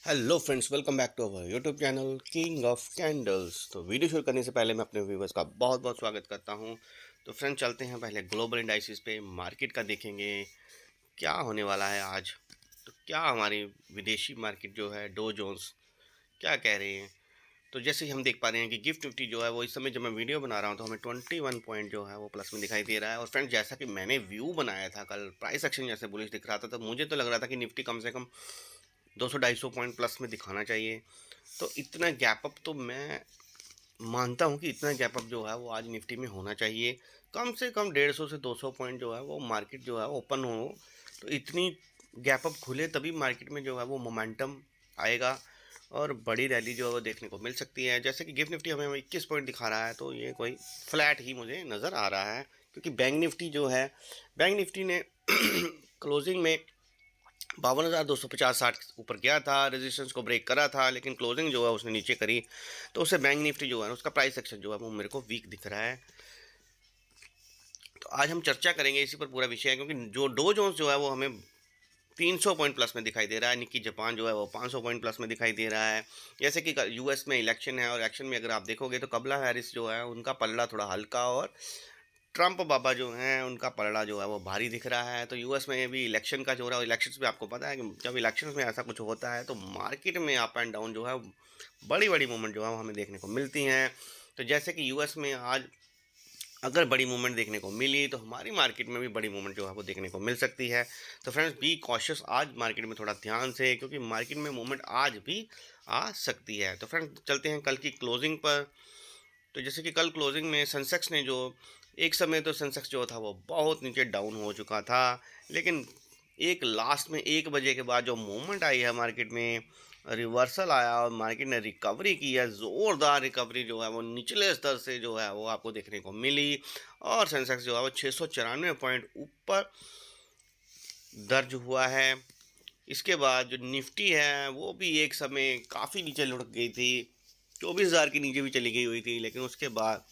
Hello friends, welcome back to our YouTube channel king of candles. तो video शुरू करने से पहले मैं अपने व्यूवर्स का बहुत बहुत स्वागत करता हूं। तो फ्रेंड्स, चलते हैं पहले ग्लोबल इंडाइसिस पे मार्केट का देखेंगे क्या होने वाला है आज। तो क्या हमारी विदेशी मार्केट जो है डो जोन्स क्या कह रहे हैं। तो जैसे ही हम देख पा रहे हैं कि गिफ्ट निफ्टी जो है वो इस समय जब मैं वीडियो बना रहा हूँ तो हमें 21 पॉइंट जो है वो प्लस में दिखाई दे रहा है। और फ्रेंड्स, जैसा कि मैंने व्यू बनाया था कल, प्राइस एक्शन जैसे बुलिश दिख रहा था, तो मुझे तो लग रहा था कि निफ्टी कम से कम 200-250 पॉइंट प्लस में दिखाना चाहिए। तो इतना गैप अप तो मैं मानता हूँ कि इतना गैप अप जो है वो आज निफ्टी में होना चाहिए। कम से कम 150 से 200 पॉइंट जो है वो मार्केट जो है ओपन हो, तो इतनी गैप अप खुले तभी मार्केट में जो है वो मोमेंटम आएगा और बड़ी रैली जो है वो देखने को मिल सकती है। जैसे कि गिफ्ट निफ्टी हमें 21 पॉइंट दिखा रहा है, तो ये कोई फ्लैट ही मुझे नज़र आ रहा है, क्योंकि बैंक निफ्टी जो है, बैंक निफ्टी ने क्लोजिंग में 52,250-60 ऊपर गया था, रेजिस्टेंस को ब्रेक करा था, लेकिन क्लोजिंग जो है उसने नीचे करी, तो उससे बैंक निफ्टी जो है उसका प्राइस एक्शन जो है वो मेरे को वीक दिख रहा है। तो आज हम चर्चा करेंगे इसी पर, पूरा विषय है, क्योंकि जो डो जोन्स जो है वो हमें 300 पॉइंट प्लस में दिखाई दे रहा है, निक्की जापान जो है वो 500 पॉइंट प्लस में दिखाई दे रहा है। जैसे कि यूएस में इलेक्शन है, और इलेक्शन में अगर आप देखोगे तो कमला हैरिस जो है उनका पलड़ा थोड़ा हल्का, और ट्रम्प बाबा जो हैं उनका पलड़ा जो है वो भारी दिख रहा है। तो यूएस में भी इलेक्शन का जो हो रहा है, इलेक्शंस में आपको पता है कि जब इलेक्शंस में ऐसा कुछ होता है तो मार्केट में अप एंड डाउन जो है बड़ी बड़ी मूवमेंट जो है वो हमें देखने को मिलती हैं। तो जैसे कि यूएस में आज अगर बड़ी मूवमेंट देखने को मिली तो हमारी मार्केट में भी बड़ी मूवमेंट जो है वो देखने को मिल सकती है। तो फ्रेंड्स, बी कॉशियस आज मार्केट में थोड़ा ध्यान से, क्योंकि मार्केट में मूवमेंट आज भी आ सकती है। तो फ्रेंड्स, चलते हैं कल की क्लोजिंग पर। तो जैसे कि कल क्लोजिंग में सेंसेक्स ने जो, एक समय तो सेंसेक्स जो था वो बहुत नीचे डाउन हो चुका था, लेकिन एक लास्ट में 1 बजे के बाद जो मूवमेंट आई है मार्केट में, रिवर्सल आया और मार्केट ने रिकवरी की है, ज़ोरदार रिकवरी जो है वो निचले स्तर से जो है वो आपको देखने को मिली, और सेंसेक्स जो है वो 694 पॉइंट ऊपर दर्ज हुआ है। इसके बाद जो निफ्टी है वो भी एक समय काफ़ी नीचे लुढ़क गई थी, 24,000 के नीचे भी चली गई हुई थी, लेकिन उसके बाद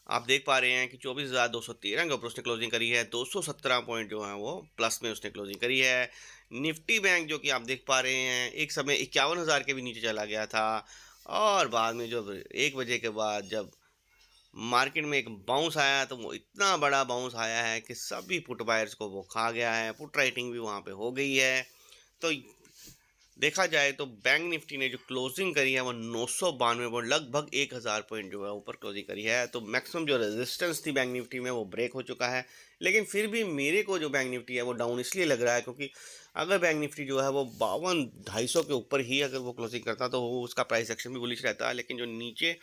आप देख पा रहे हैं कि 24,213 के ऊपर उसने क्लोजिंग करी है। 217 पॉइंट जो है वो प्लस में उसने क्लोजिंग करी है। निफ्टी बैंक जो कि आप देख पा रहे हैं एक समय 51,000 के भी नीचे चला गया था, और बाद में जब 1 बजे के बाद जब मार्केट में एक बाउंस आया, तो वो इतना बड़ा बाउंस आया है कि सभी पुट बायर्स को वो खा गया है, पुट राइटिंग भी वहाँ पे हो गई है। तो देखा जाए तो बैंक निफ्टी ने जो क्लोजिंग करी है वो 992 पॉइंट, लगभग 1,000 पॉइंट जो है ऊपर क्लोजिंग करी है। तो मैक्सिमम जो रेजिस्टेंस थी बैंक निफ्टी में वो ब्रेक हो चुका है, लेकिन फिर भी मेरे को जो बैंक निफ्टी है वो डाउन इसलिए लग रहा है क्योंकि अगर बैंक निफ्टी जो है वो 52,250 के ऊपर ही अगर वो क्लोजिंग करता तो वो उसका प्राइस एक्शन भी बुलिश रहता है, लेकिन जो नीचे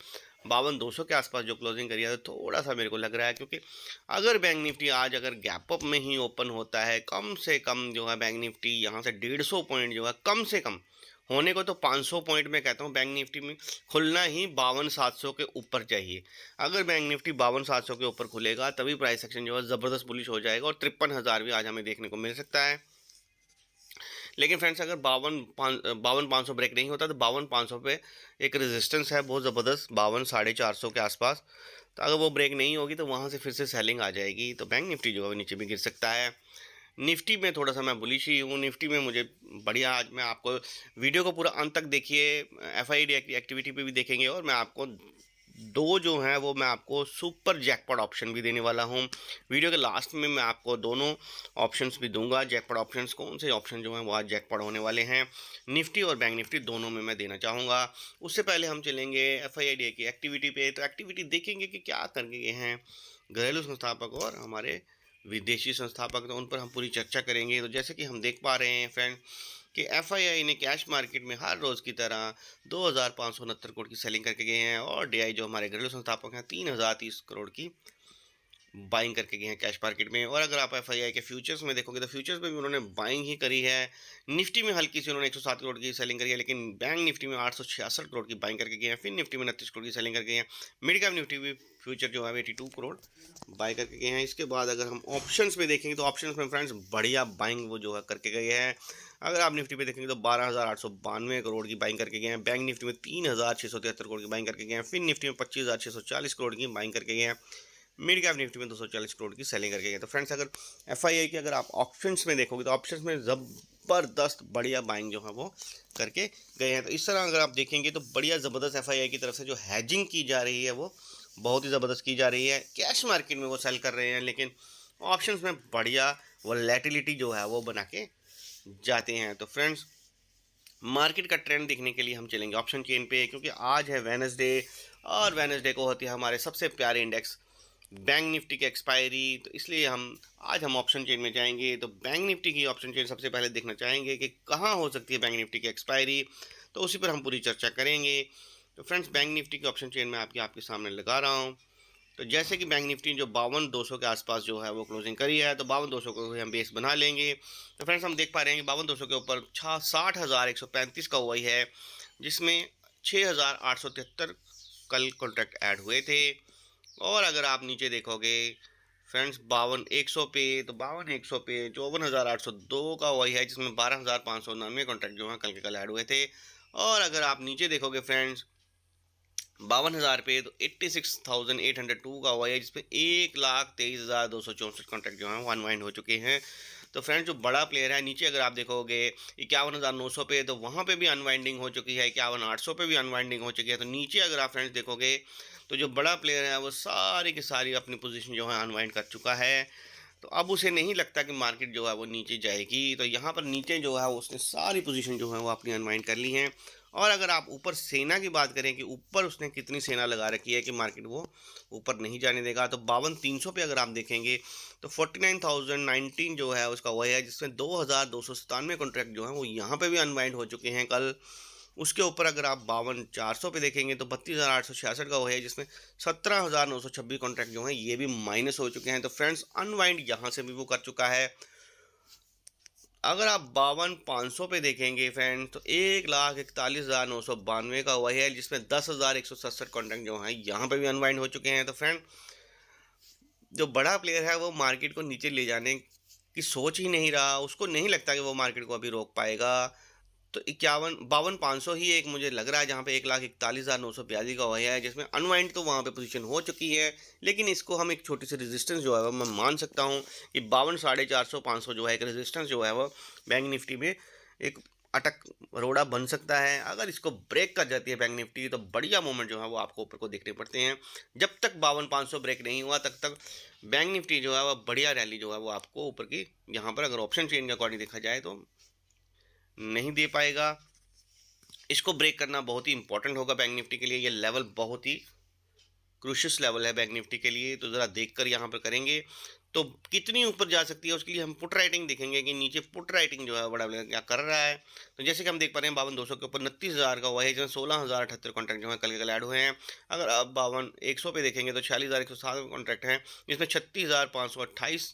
52,200 के आसपास जो क्लोजिंग करी है तो थोड़ा सा मेरे को लग रहा है, क्योंकि अगर बैंक निफ्टी आज अगर गैप अप में ही ओपन होता है, कम से कम जो है बैंक निफ्टी यहाँ से 150 पॉइंट जो है कम से कम होने को, तो 500 पॉइंट में कहता हूँ बैंक निफ्टी में खुलना ही 52,700 के ऊपर चाहिए। अगर बैंक निफ्टी 52,700 के ऊपर खुलेगा तभी प्राइस एक्शन जो है ज़बरदस्त बुलिश हो जाएगा, और 53,000 भी आज हमें देखने को मिल सकता है। लेकिन फ्रेंड्स, अगर 52,500 ब्रेक नहीं होता तो 52,500 पे एक रेजिस्टेंस है बहुत ज़बरदस्त, 52,450 के आसपास। तो अगर वो ब्रेक नहीं होगी तो वहाँ से फिर से सेलिंग आ जाएगी, तो बैंक निफ्टी जो है नीचे भी गिर सकता है। निफ्टी में थोड़ा सा मैं बुलिश ही हूँ। निफ्टी में मुझे बढ़िया, आज मैं आपको वीडियो को पूरा अंत तक देखिए, एफआईडी एक्टिविटी पे भी देखेंगे, और मैं आपको दो जो हैं वो मैं आपको सुपर जैकपॉट ऑप्शन भी देने वाला हूँ। वीडियो के लास्ट में मैं आपको दोनों ऑप्शंस भी दूंगा। जैकपॉट ऑप्शंस कौन से ऑप्शन जो हैं वो आज जैकपॉट होने वाले हैं, निफ्टी और बैंक निफ्टी दोनों में मैं देना चाहूँगा। उससे पहले हम चलेंगे एफआईडी की एक्टिविटी पे। तो एक्टिविटी देखेंगे कि क्या करके गए हैं घरेलू संस्थापक और हमारे विदेशी संस्थापक, तो उन पर हम पूरी चर्चा करेंगे। तो जैसे कि हम देख पा रहे हैं फ्रेंड कि एफआईआई ने कैश मार्केट में हर रोज़ की तरह 2,569 करोड़ की सेलिंग करके गए हैं, और डीआई जो हमारे घरेलू संस्थापक हैं 3,030 करोड़ की बाइंग करके गए हैं कैश मार्केट में। और अगर आप एफआईआई के फ्यूचर्स में देखोगे तो फ्यूचर्स में भी उन्होंने बाइंग ही करी है। निफ्टी में हल्की सी उन्होंने 107 करोड़ की सेलिंग करी है, लेकिन बैंक निफ्टी में 866 करोड़ की बाइंग करके गए हैं, फिर निफ्टी में 29 करोड़ की सेलिंग करके गए हैं, मिड कैप निफ्टी भी फ्यूचर जो है 82 करोड़ बाई करके गए हैं। इसके बाद अगर हम ऑप्शंस में देखेंगे तो ऑप्शंस में फ्रेंड्स बढ़िया बाइंग वो जो है करके गए हैं। अगर आप निफ्टी पे देखेंगे तो 12,892 करोड़ की बाइंग करके गए हैं, बैंक निफ्टी में 3,673 करोड़ की बाइंग करके गए हैं, फिर निफ्टी में 25,640 करोड़ की बाइंग करके गए हैं, मिड कैप निफ्टी में 240 करोड़ की सेलिंग करके गए। तो फ्रेंड्स, अगर एफआईआई की अगर आप ऑप्शंस में देखोगे तो ऑप्शंस में जब ज़बरदस्त बढ़िया बाइंग जो है वो करके गए हैं। तो इस तरह अगर आप देखेंगे तो बढ़िया ज़बरदस्त एफआईआई की तरफ से जो हैजिंग की जा रही है वो बहुत ही ज़बरदस्त की जा रही है। कैश मार्केट में वो सेल कर रहे हैं, लेकिन ऑप्शंस में बढ़िया वोलेटिलिटी जो है वो बना के जाते हैं। तो फ्रेंड्स, मार्केट का ट्रेंड देखने के लिए हम चलेंगे ऑप्शन चेन पे, क्योंकि आज है वेनसडे और वेनसडे को होती है हमारे सबसे प्यारे इंडेक्स बैंक निफ्टी की एक्सपायरी। तो इसलिए हम ऑप्शन चेन में जाएंगे। तो बैंक निफ्टी की ऑप्शन चेन सबसे पहले देखना चाहेंगे कि कहाँ हो सकती है बैंक निफ्टी की एक्सपायरी, तो उसी पर हम पूरी चर्चा करेंगे। तो फ्रेंड्स, बैंक निफ्टी की ऑप्शन चेन में आपके सामने लगा रहा हूँ। तो जैसे कि बैंक निफ्टी जो 52,200 के आसपास जो है वो क्लोजिंग करी है, तो 52,200 को हम बेस बना लेंगे। तो फ्रेंड्स, हम देख पा रहे हैं कि 52,200 के ऊपर 60,135 का हुआ ही है, जिसमें 6,873 कल कॉन्ट्रैक्ट ऐड हुए थे। और अगर आप नीचे देखोगे फ्रेंड्स 52,100 पे, तो 52,100 पे 54,802 का हुआ ही है, जिसमें 12,599 कॉन्ट्रैक्ट जो है कल के कल ऐड हुए थे। और अगर आप नीचे देखोगे फ्रेंड्स 52,000 पे, तो 86,802 का हुआ है, जिसमें 1,23,264 कॉन्ट्रैक्ट जो है वो अनवाइंड हो चुके हैं। तो फ्रेंड्स, जो बड़ा प्लेयर है नीचे अगर आप देखोगे 51,900 पे, तो वहाँ पे भी अनवाइंडिंग हो चुकी है। 51,800 पे भी अनवाइंडिंग हो चुकी है। तो नीचे अगर आप फ्रेंड्स देखोगे तो जो बड़ा प्लेयर है वो सारी की सारी अपनी पोजीशन जो है अनवाइंड कर चुका है। तो अब उसे नहीं लगता कि मार्केट जो है वो नीचे जाएगी। तो यहाँ पर नीचे जो है उसने सारी पोजीशन जो है वो अपनी अनवाइंड कर ली हैं। और अगर आप ऊपर सेना की बात करें कि ऊपर उसने कितनी सेना लगा रखी है कि मार्केट वो ऊपर नहीं जाने देगा, तो 52,300 पे अगर आप देखेंगे तो 49,019 जो है उसका वही है, जिसमें 2,297 कॉन्ट्रैक्ट जो है वो यहाँ पे भी अनवाइंड हो चुके हैं कल। उसके ऊपर अगर आप 52,400 पे देखेंगे तो 32,866 का वो है, जिसमें 17,926 कॉन्ट्रैक्ट जो हैं ये भी माइनस हो चुके हैं। तो फ्रेंड्स, अनवाइंड यहाँ से भी वो कर चुका है। अगर आप 52,500 पे देखेंगे फ्रेंड, तो 1,41,992 का हुआ है, जिसमें 10,167 कॉन्ट्रैक्ट जो हैं यहाँ पे भी अनवाइंड हो चुके हैं। तो फ्रेंड, जो बड़ा प्लेयर है वो मार्केट को नीचे ले जाने की सोच ही नहीं रहा, उसको नहीं लगता कि वो मार्केट को अभी रोक पाएगा। तो 52,500 ही एक मुझे लग रहा है जहाँ पे 1,41,982 का हुआ है, जिसमें अनवाइंड तो वहाँ पे पोजीशन हो चुकी है। लेकिन इसको हम एक छोटी सी रेजिस्टेंस जो है वो मैं मान सकता हूँ कि 52,450 500 जो है एक रेजिस्टेंस जो है वो बैंक निफ्टी में एक अटक रोड़ा बन सकता है। अगर इसको ब्रेक कर जाती है बैंक निफ्टी, तो बढ़िया मूवमेंट जो है वो आपको ऊपर को देखने पड़ते हैं। जब तक 52,500 ब्रेक नहीं हुआ तब तक बैंक निफ्टी जो है वो बढ़िया रैली जो है वो आपको ऊपर की यहाँ पर अगर ऑप्शन चेन के अकॉर्डिंग देखा जाए तो नहीं दे पाएगा। इसको ब्रेक करना बहुत ही इंपॉर्टेंट होगा बैंक निफ्टी के लिए। ये लेवल बहुत ही क्रूशियस लेवल है बैंक निफ्टी के लिए, तो ज़रा देखकर यहाँ पर करेंगे। तो कितनी ऊपर जा सकती है उसके लिए हम पुट राइटिंग देखेंगे कि नीचे पुट राइटिंग जो है बड़ा क्या कर रहा है। तो जैसे कि हम देख पा रहे हैं 52,200 के ऊपर 29,000 का हुआ है, जिसमें 16,078 कॉन्ट्रैक्ट जो है कल के कल ऐड हुए हैं। अगर आप 52,100 पे देखेंगे तो 46,107 कॉन्ट्रैक्ट हैं, जिसमें 36,528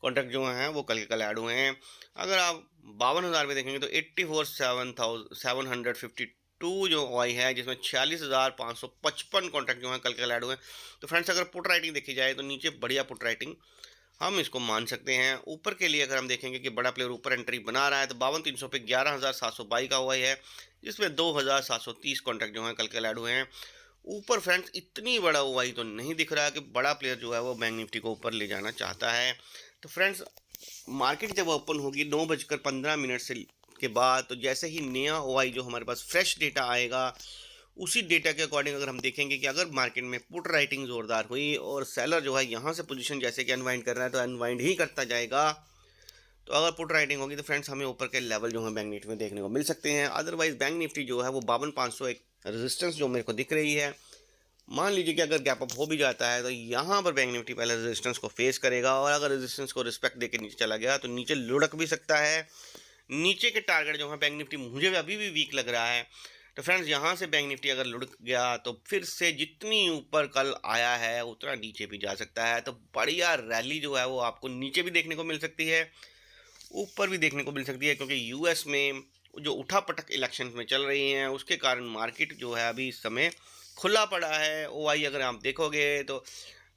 कॉन्ट्रैक्ट जो हैं वो कल के कल ऐड हुए हैं। अगर आप 52,000 में देखेंगे तो 84,752 जो आई है, जिसमें 46,555 कॉन्ट्रैक्ट जो हैं कल के कल ऐड हुए हैं। तो फ्रेंड्स, अगर पुट राइटिंग देखी जाए तो नीचे बढ़िया पुट राइटिंग हम इसको मान सकते हैं। ऊपर के लिए अगर हम देखेंगे कि बड़ा प्लेयर ऊपर एंट्री बना रहा है, तो 52,300 पे 11,722 का हुआ है, जिसमें 2,730 कॉन्ट्रैक्ट जो हैं कल के ऐड हुए हैं। ऊपर फ्रेंड्स इतनी बड़ा हुआ ही तो नहीं दिख रहा है कि बड़ा प्लेयर जो है वो बैंक निफ्टी को ऊपर ले जाना चाहता है। तो फ्रेंड्स, मार्केट जब ओपन होगी 9:15 से के बाद, तो जैसे ही नया ओआई जो हमारे पास फ्रेश डेटा आएगा, उसी डेटा के अकॉर्डिंग अगर हम देखेंगे कि अगर मार्केट में पुट राइटिंग ज़ोरदार हुई और सेलर जो है यहाँ से पोजीशन जैसे कि अनवाइंड कर रहा है तो अनवाइंड ही करता जाएगा। तो अगर पुट राइटिंग होगी तो फ्रेंड्स हमें ऊपर के लेवल जो है बैंक निफ्टी में देखने को मिल सकते हैं। अदरवाइज बैंक निफ्टी जो है वो 52,500 एक रेजिस्टेंस जो मेरे को दिख रही है। मान लीजिए कि अगर गैप अप हो भी जाता है तो यहाँ पर बैंक निफ्टी पहले रेजिस्टेंस को फेस करेगा, और अगर रेजिस्टेंस को रिस्पेक्ट देकर नीचे चला गया तो नीचे लुढ़क भी सकता है। नीचे के टारगेट जो है बैंक निफ्टी मुझे अभी भी वीक लग रहा है। तो फ्रेंड्स, यहाँ से बैंक निफ्टी अगर लुढ़क गया तो फिर से जितनी ऊपर कल आया है उतना नीचे भी जा सकता है। तो बढ़िया रैली जो है वो आपको नीचे भी देखने को मिल सकती है, ऊपर भी देखने को मिल सकती है, क्योंकि यूएस में जो उठापटक इलेक्शन में चल रही हैं उसके कारण मार्केट जो है अभी इस समय खुला पड़ा है। ओआई अगर आप देखोगे तो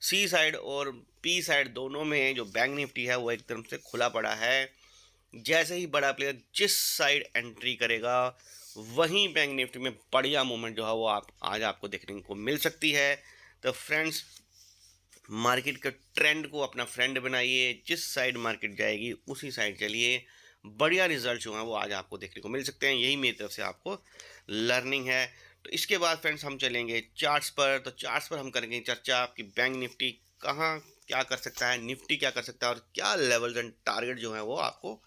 सी साइड और पी साइड दोनों में जो बैंक निफ्टी है वो एक तरफ से खुला पड़ा है। जैसे ही बड़ा प्लेयर जिस साइड एंट्री करेगा वहीं बैंक निफ्टी में बढ़िया मूवमेंट जो है वो आज आपको देखने को मिल सकती है। तो फ्रेंड्स, मार्केट के ट्रेंड को अपना फ्रेंड बनाइए, जिस साइड मार्केट जाएगी उसी साइड चलिए। बढ़िया रिजल्ट जो हैं वो आज आपको देखने को मिल सकते हैं। यही मेरी तरफ से आपको लर्निंग है। तो इसके बाद फ्रेंड्स हम चलेंगे चार्ट्स पर। तो चार्ट्स पर हम करेंगे चर्चा आपकी बैंक निफ्टी कहाँ क्या कर सकता है, निफ्टी क्या कर सकता है और क्या लेवल्स एंड टारगेट जो है वो आपको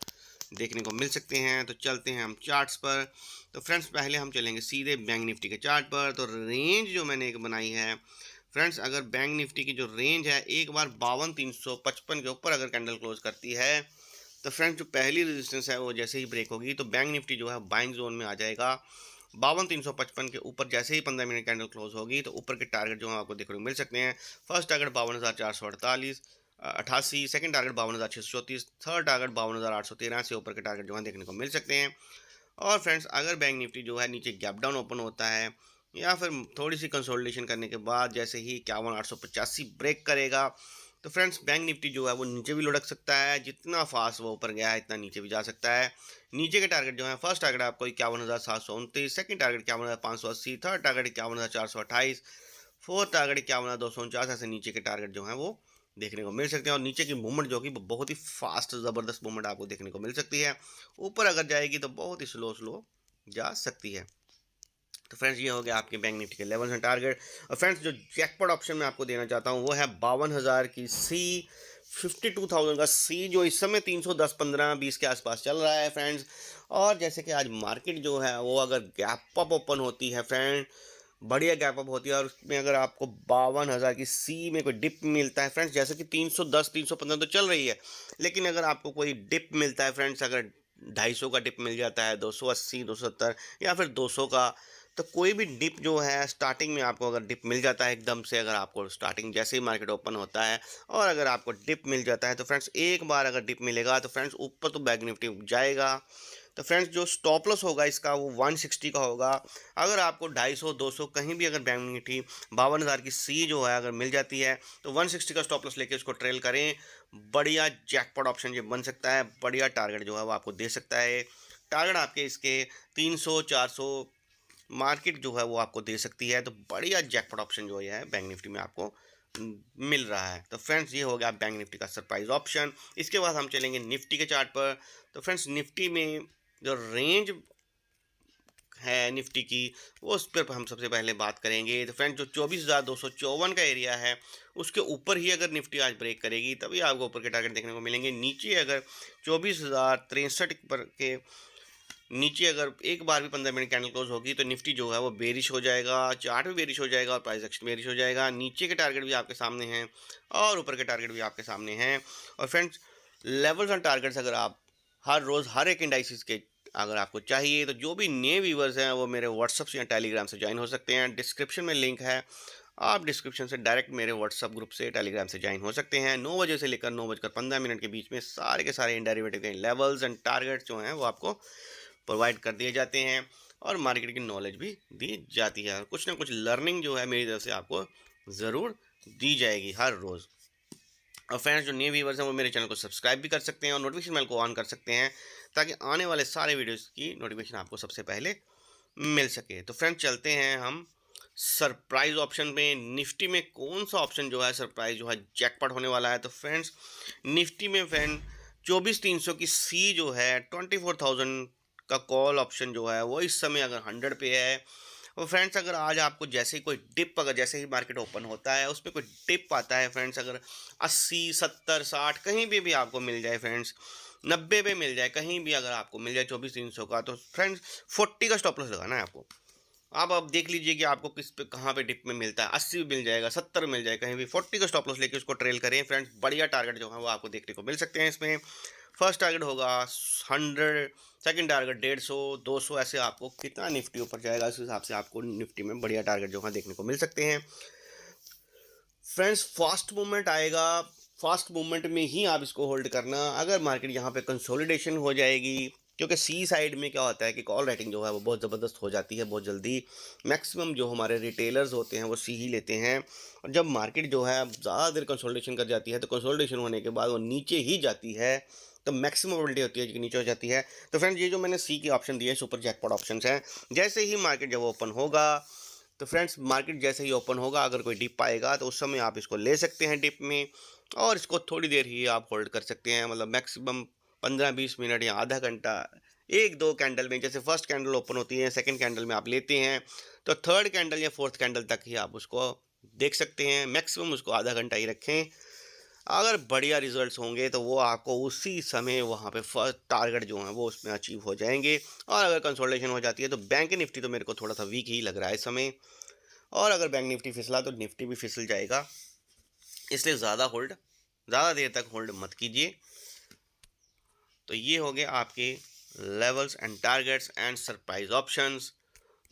देखने को मिल सकते हैं। तो चलते हैं हम चार्ट्स पर। तो फ्रेंड्स पहले हम चलेंगे सीधे बैंक निफ्टी के चार्ट पर। तो रेंज जो मैंने एक बनाई है फ्रेंड्स, अगर बैंक निफ्टी की जो रेंज है एक बार 52,355 के ऊपर अगर कैंडल क्लोज करती है तो फ्रेंड्स जो पहली रेजिस्टेंस है वो जैसे ही ब्रेक होगी तो बैंक निफ्टी जो है बाइंग जोन में आ जाएगा। 52,355 के ऊपर जैसे ही 15 मिनट कैंडल क्लोज होगी तो ऊपर के टारगेट जो है आपको देखने को मिल सकते हैं। First target 52,488, second target 52,634, third target 52,813 से ऊपर के टारगेट जो है देखने को मिल सकते हैं। और फ्रेंड्स अगर बैंक निफ्टी जो है नीचे गैप डाउन ओपन होता है या फिर थोड़ी सी कंसोलिडेशन करने के बाद जैसे ही 51,885 ब्रेक करेगा तो फ्रेंड्स बैंक निफ्टी जो है वो नीचे भी लुढ़क सकता है। जितना फास्ट वो ऊपर गया है इतना नीचे भी जा सकता है। नीचे के टारगेट जो है फर्स्ट टारगेट आपको 51,729, second target 51,580, third target 51,428, fourth target 51,249। ऐसे नीचे के टारगेट जो है वो देखने को मिल सकते हैं। और नीचे की मूवमेंट जो कि बहुत ही फास्ट ज़बरदस्त मूवमेंट आपको देखने को मिल सकती है। ऊपर अगर जाएगी तो बहुत ही स्लो स्लो जा सकती है। तो फ्रेंड्स ये हो गया आपके बैंक निफ्टी के लेवल्स एंड टारगेट। और फ्रेंड्स जो जैकपॉट ऑप्शन मैं आपको देना चाहता हूँ वो है 52,000 की सी, 52,000 का सी जो इस समय 310, 15, 20 के आसपास चल रहा है फ्रेंड्स। और जैसे कि आज मार्केट जो है वो अगर गैप अप ओपन होती है फ्रेंड, बढ़िया गैप अप होती है और उसमें अगर आपको 52,000 की सी में कोई डिप मिलता है फ्रेंड्स, जैसे कि 310, 315 तो चल रही है, लेकिन अगर आपको कोई डिप मिलता है फ्रेंड्स, अगर 250 का डिप मिल जाता है, 280, 270 या फिर 200 का, तो कोई भी डिप जो है स्टार्टिंग में आपको अगर डिप मिल जाता है एकदम से, अगर आपको स्टार्टिंग जैसे ही मार्केट ओपन होता है और अगर आपको डिप मिल जाता है तो फ्रेंड्स एक बार अगर डिप मिलेगा तो फ्रेंड्स ऊपर तो बैंक निफ्टी जाएगा। तो फ्रेंड्स जो स्टॉप लॉस होगा इसका वो 160 का होगा। अगर आपको 250, 200 कहीं भी अगर बैंक निफ्टी 52,000 की सी जो है अगर मिल जाती है तो 160 का स्टॉप लॉस लेके उसको ट्रेल करें। बढ़िया जैकपॉट ऑप्शन ये बन सकता है, बढ़िया टारगेट जो है वो आपको दे सकता है। टारगेट आपके इसके 300, 400 मार्केट जो है वो आपको दे सकती है। तो बढ़िया जैकपॉट ऑप्शन जो है बैंक निफ्टी में आपको मिल रहा है। तो फ्रेंड्स ये हो गया बैंक निफ्टी का सरप्राइज ऑप्शन। इसके बाद हम चलेंगे निफ्टी के चार्ट पर। तो फ्रेंड्स निफ्टी में जो रेंज है निफ्टी की वो उस पर हम सबसे पहले बात करेंगे। तो फ्रेंड्स जो 24,254 का एरिया है उसके ऊपर ही अगर निफ्टी आज ब्रेक करेगी तभी आपको ऊपर के टारगेट देखने को मिलेंगे। नीचे अगर 24,063 पर के नीचे अगर एक बार भी 15 मिनट कैंडल क्लोज होगी तो निफ्टी जो है वो बेरिश हो जाएगा, चार्ट भी बेरिश हो जाएगा और प्राइस एक्शन बेरिश हो जाएगा। नीचे के टारगेट भी आपके सामने हैं और ऊपर के टारगेट भी आपके सामने हैं। और फ्रेंड्स लेवल्स एंड टारगेट्स अगर आप हर रोज़ हर एक इंडाइसिस के अगर आपको चाहिए तो जो भी नए व्यूवर्स हैं वो मेरे व्हाट्सअप से या टेलीग्राम से ज्वाइन हो सकते हैं। डिस्क्रिप्शन में लिंक है, आप डिस्क्रिप्शन से डायरेक्ट मेरे व्हाट्सअप ग्रुप से टेलीग्राम से ज्वाइन हो सकते हैं। 9 बजे से लेकर 9:15 के बीच में सारे के सारे डेरिवेटिव के लेवल्स एंड टारगेट्स जो हैं वो आपको प्रोवाइड कर दिए जाते हैं और मार्केट की नॉलेज भी दी जाती है। कुछ ना कुछ लर्निंग जो है मेरी तरफ से आपको ज़रूर दी जाएगी हर रोज़। और फ्रेंड्स जो न्यू व्यूवर्स हैं वो मेरे चैनल को सब्सक्राइब भी कर सकते हैं और नोटिफिकेशन बेल को ऑन कर सकते हैं ताकि आने वाले सारे वीडियोस की नोटिफिकेशन आपको सबसे पहले मिल सके। तो फ्रेंड्स चलते हैं हम सरप्राइज ऑप्शन पे। निफ्टी में कौन सा ऑप्शन जो है सरप्राइज जो है जैकपॉट होने वाला है। तो फ्रेंड्स निफ्टी में फ्रेंड 24,300 की सी जो है 24,000 का कॉल ऑप्शन जो है वो इस समय अगर 100 पे है। और फ्रेंड्स अगर आज आपको जैसे ही कोई डिप, अगर जैसे ही मार्केट ओपन होता है उसमें कोई डिप आता है फ्रेंड्स, अगर 80, 70, 60 कहीं भी आपको मिल जाए फ्रेंड्स, 90 पे मिल जाए, कहीं भी अगर आपको मिल जाए 24,300 का, तो फ्रेंड्स 40 का स्टॉप लॉस लगाना है आपको। आप देख लीजिए कि आपको किस पे कहाँ पे डिप में मिलता है, 80 भी मिल जाएगा, 70 मिल जाए, कहीं भी 40 का स्टॉप लॉस लेके उसको ट्रेल करें फ्रेंड्स। बढ़िया टारगेट जो है वो आपको देखने को मिल सकते हैं इसमें। फर्स्ट टारगेट होगा 100, सेकंड टारगेट 150, 200, ऐसे आपको कितना निफ्टी ऊपर जाएगा उस हिसाब से आपको निफ्टी में बढ़िया टारगेट जो है देखने को मिल सकते हैं फ्रेंड्स। फास्ट मूवमेंट आएगा, फास्ट मूवमेंट में ही आप इसको होल्ड करना। अगर मार्केट यहाँ पे कंसोलिडेशन हो जाएगी, क्योंकि सी साइड में क्या होता है कि कॉल राइटिंग जो है वो बहुत ज़बरदस्त हो जाती है बहुत जल्दी। मैक्सिमम जो हमारे रिटेलर्स होते हैं वो सी ही लेते हैं और जब मार्केट जो है ज़्यादा देर कंसोलिडेशन कर जाती है तो कंसोलिडेशन होने के बाद वो नीचे ही जाती है, तो मैक्सिमम प्रोबेबिलिटी होती है कि नीचे हो जाती है। तो फ्रेंड्स ये जो मैंने सी के ऑप्शन दिए सुपर जैकपॉट ऑप्शन हैं, जैसे ही मार्केट जब ओपन होगा तो फ्रेंड्स मार्केट जैसे ही ओपन होगा अगर कोई डिप आएगा तो उस समय आप इसको ले सकते हैं डिप में और इसको थोड़ी देर ही आप होल्ड कर सकते हैं, मतलब मैक्सिमम 15-20 मिनट या आधा घंटा, 1-2 कैंडल में, जैसे फर्स्ट कैंडल ओपन होती है, सेकंड कैंडल में आप लेते हैं, तो थर्ड कैंडल या फोर्थ कैंडल तक ही आप उसको देख सकते हैं। मैक्सिमम उसको आधा घंटा ही रखें। अगर बढ़िया रिजल्ट्स होंगे तो वो आपको उसी समय वहाँ पे फर्स्ट टारगेट जो है वो उसमें अचीव हो जाएंगे। और अगर कंसोलिडेशन हो जाती है तो बैंक निफ्टी तो मेरे को थोड़ा सा वीक ही लग रहा है इस समय, और अगर बैंक निफ्टी फिसला तो निफ्टी भी फिसल जाएगा। इसलिए ज़्यादा देर तक होल्ड मत कीजिए। तो ये हो गए आपके levels and targets and surprise options.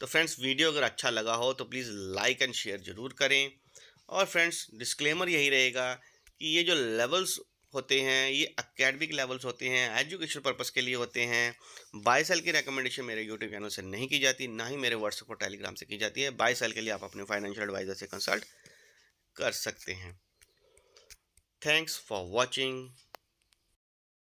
तो फ्रेंड्स, वीडियो अगर अच्छा लगा हो तो प्लीज़ लाइक एंड शेयर ज़रूर करें। और फ्रेंड्स, डिस्क्लेमर यही रहेगा कि ये जो लेवल्स होते हैं ये एकेडमिक लेवल्स होते हैं, एजुकेशन पर्पस के लिए होते हैं। बाय सेल की रिकमेंडेशन मेरे यूट्यूब चैनल से नहीं की जाती, ना ही मेरे व्हाट्सएप और टेलीग्राम से की जाती है। बाय सेल के लिए आप अपने फाइनेंशियल एडवाइजर से कंसल्ट कर सकते हैं। Thanks for watching.